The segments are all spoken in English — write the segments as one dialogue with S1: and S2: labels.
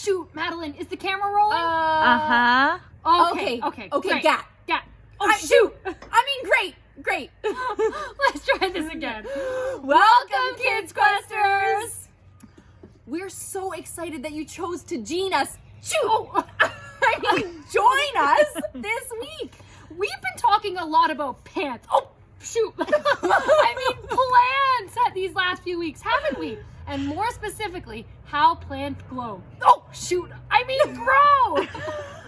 S1: shoot, Madeline, is the camera rolling?
S2: Okay,
S1: great.
S2: Gat.
S1: Shoot.
S2: Great.
S1: Let's try this again.
S2: Welcome, Kids Questers! We're so excited that you chose to join us. Join us this week.
S1: We've been talking a lot about pants. Oh, shoot. Plants these last few weeks, haven't we? And more specifically, how plants grow. Oh, shoot. Grow.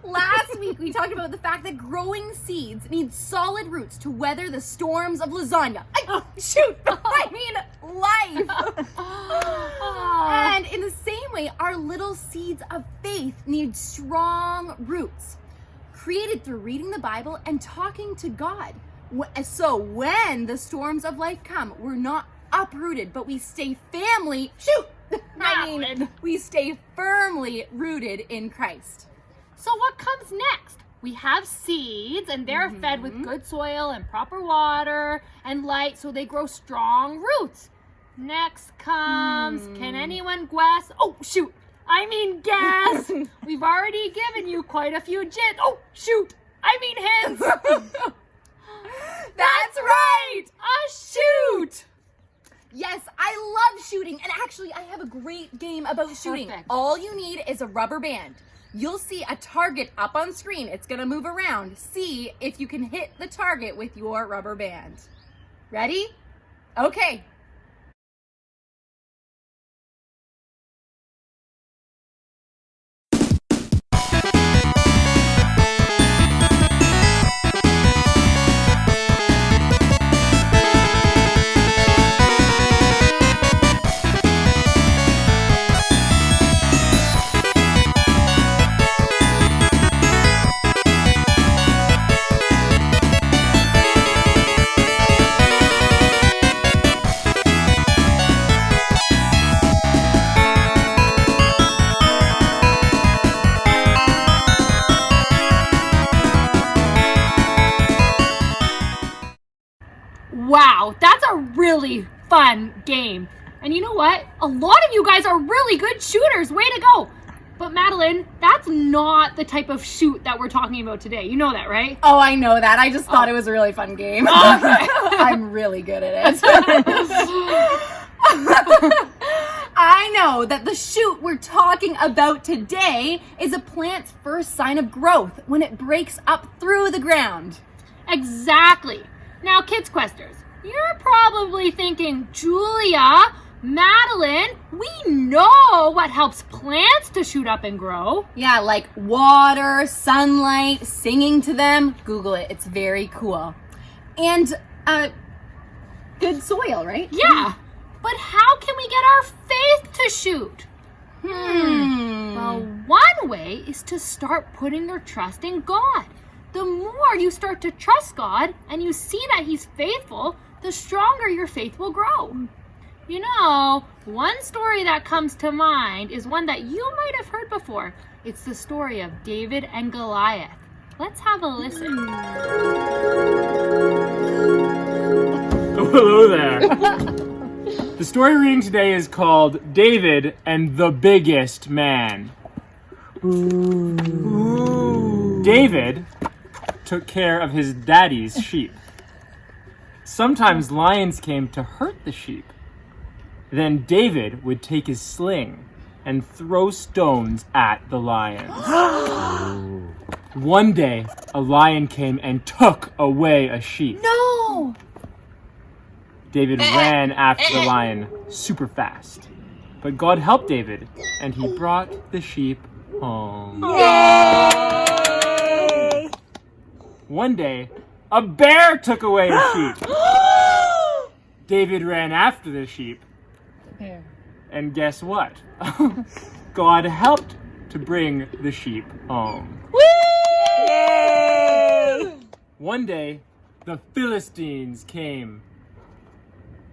S2: Last week, we talked about the fact that growing seeds need solid roots to weather the storms of lasagna. Life. And in the same way, our little seeds of faith need strong roots, created through reading the Bible and talking to God. So when the storms of life come, we're not uprooted, but we stay we stay firmly rooted in Christ.
S1: So what comes next? We have seeds, and they're fed with good soil and proper water and light, so they grow strong roots. Next comes, can anyone guess? Oh, shoot. Guess. We've already given you quite a few hints. Oh, shoot. Hints.
S2: That's right.
S1: A shoot.
S2: Yes, I love shooting. And actually, I have a great game about shooting.
S1: Perfect.
S2: All you need is a rubber band. You'll see a target up on screen. It's going to move around. See if you can hit the target with your rubber band. Ready? Okay.
S1: Wow, that's a really fun game. And you know what? A lot of you guys are really good shooters. Way to go. But Madeline, that's not the type of shoot that we're talking about today. You know that, right?
S2: Oh, I know that. I just thought it was a really fun game.
S1: Okay.
S2: I'm really good at it. I know that the shoot we're talking about today is a plant's first sign of growth when it breaks up through the ground.
S1: Exactly. Now, Kids Questers, you're probably thinking, Julia, Madeline, we know what helps plants to shoot up and grow.
S2: Yeah, like water, sunlight, singing to them. Google it. It's very cool. And good soil, right?
S1: Yeah. But how can we get our faith to shoot? Well, one way is to start putting your trust in God. The more you start to trust God and you see that He's faithful, the stronger your faith will grow. You know, one story that comes to mind is one that you might have heard before. It's the story of David and Goliath. Let's have a listen.
S3: Hello there. The story reading today is called David and the Biggest Man. Ooh. David took care of his daddy's sheep. Sometimes lions came to hurt the sheep. Then David would take his sling and throw stones at the lions. One day, a lion came and took away a sheep.
S2: No!
S3: David ran after the lion super fast. But God helped David, and he brought the sheep home.
S2: Yay!
S3: One day, a bear took away a sheep. David ran after the sheep. And guess what? God helped to bring the sheep home.
S2: Yay!
S3: One day, the Philistines came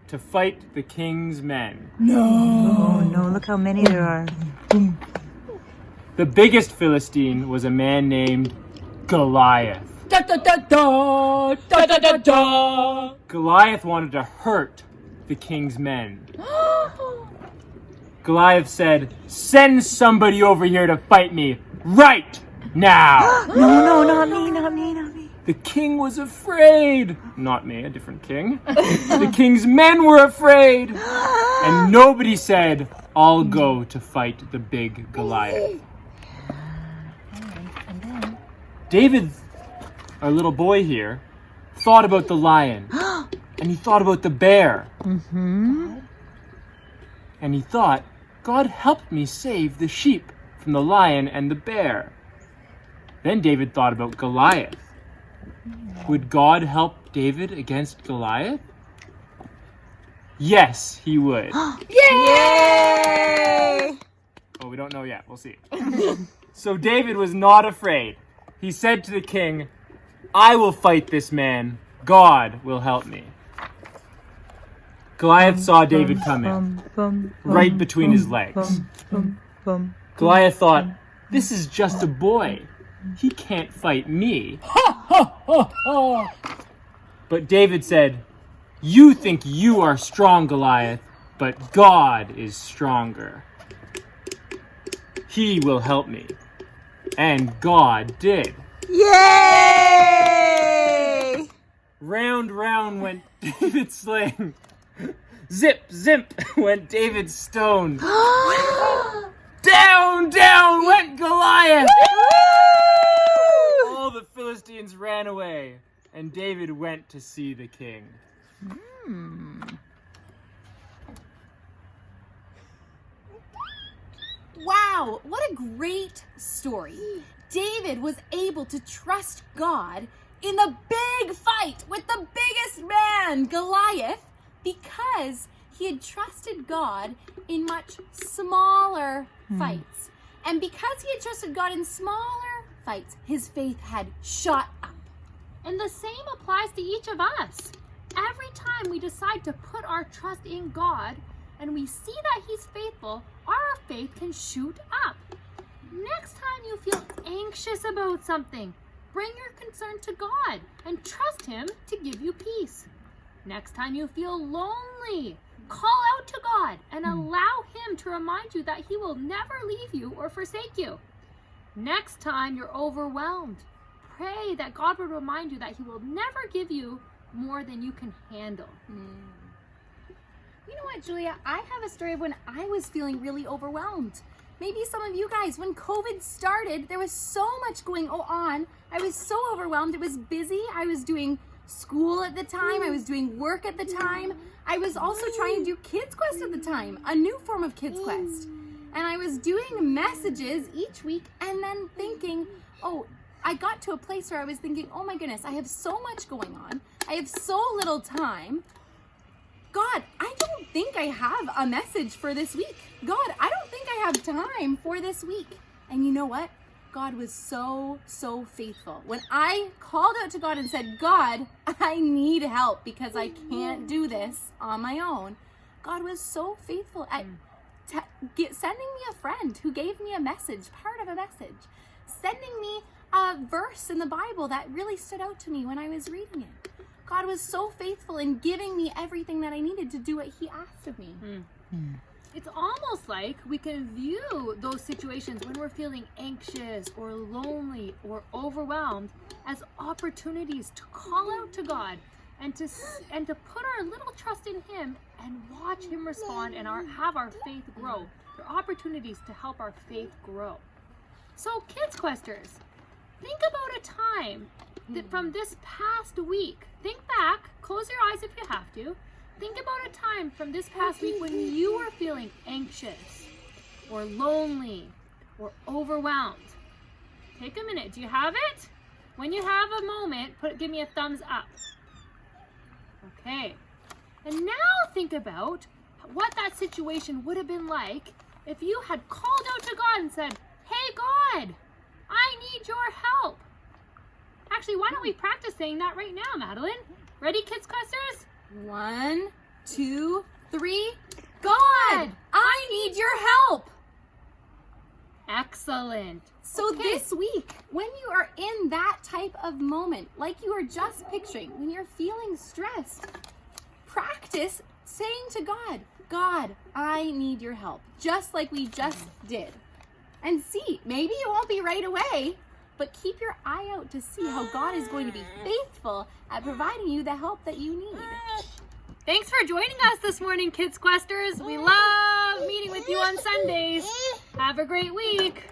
S3: to fight the king's men.
S4: Oh no, look how many there are.
S3: The biggest Philistine was a man named Goliath.
S2: Da, da, da, da, da, da, da, da.
S3: Goliath wanted to hurt the king's men. Goliath said, "Send somebody over here to fight me right now."
S4: No, not me, not me, not me.
S3: The king was afraid. Not me, a different king. The king's men were afraid. And nobody said, "I'll go to fight the big Goliath." David, our little boy here, thought about the lion. And he thought about the bear. And he thought, God helped me save the sheep from the lion and the bear. Then David thought about Goliath. Would God help David against Goliath? Yes, he would.
S4: Yay!
S3: Oh, we don't know yet. We'll see. So David was not afraid. He said to the king, "I will fight this man. God will help me." Goliath saw David coming, right between his legs. Goliath thought, "This is just a boy. He can't fight me." But David said, "You think you are strong, Goliath, but God is stronger. He will help me." And God did.
S4: Yay!
S3: Round, round went David's sling. Zip, zip went David's stone. Down, down went Goliath. All the Philistines ran away, and David went to see the king.
S2: Wow, what a great story. David was able to trust God in the big fight with the biggest man, Goliath, because he had trusted God in much smaller fights. And because he had trusted God in smaller fights, his faith had shot up.
S1: And the same applies to each of us. Every time we decide to put our trust in God and we see that He's faithful, our faith can shoot up. Next time you feel anxious about something, bring your concern to God and trust Him to give you peace. Next time you feel lonely, call out to God and allow Him to remind you that He will never leave you or forsake you. Next time you're overwhelmed, pray that God will remind you that He will never give you more than you can handle.
S2: You know what, Julia? I have a story of when I was feeling really overwhelmed. Maybe some of you guys, when COVID started, there was so much going on. I was so overwhelmed. It was busy. I was doing school at the time. I was doing work at the time. I was also trying to do Kids Quest at the time, a new form of Kids Quest. And I was doing messages each week and then thinking, I got to a place where I was thinking, oh my goodness, I have so much going on. I have so little time. God, I don't think I have a message for this week. God, I don't think I have time for this week. And you know what? God was so, so faithful. When I called out to God and said, God, I need help because I can't do this on my own, God was so faithful at sending me a friend who gave me a message, part of a message, sending me a verse in the Bible that really stood out to me when I was reading it. God was so faithful in giving me everything that I needed to do what He asked of me.
S1: It's almost like we can view those situations when we're feeling anxious or lonely or overwhelmed as opportunities to call out to God and to put our little trust in Him and watch Him respond and have our faith grow. They're opportunities to help our faith grow. So Kids Questers, think about a time that from this past week. Think back, close your eyes if you have to. Think about a time from this past week when you were feeling anxious or lonely or overwhelmed. Take a minute. Do you have it? When you have a moment, give me a thumbs up. Okay. And now think about what that situation would have been like if you had called out to God and said, "Hey God, I need your help." Actually, why don't we practice saying that right now, Madeline? Ready, Kids Questers?
S2: 1, 2, 3. God, I need your help.
S1: Excellent.
S2: So this week, when you are in that type of moment, like you were just picturing, when you're feeling stressed, practice saying to God, God, I need your help, just like we just did. And see, maybe it won't be right away, but keep your eye out to see how God is going to be faithful at providing you the help that you need.
S1: Thanks for joining us this morning, Kids Questers. We love meeting with you on Sundays. Have a great week.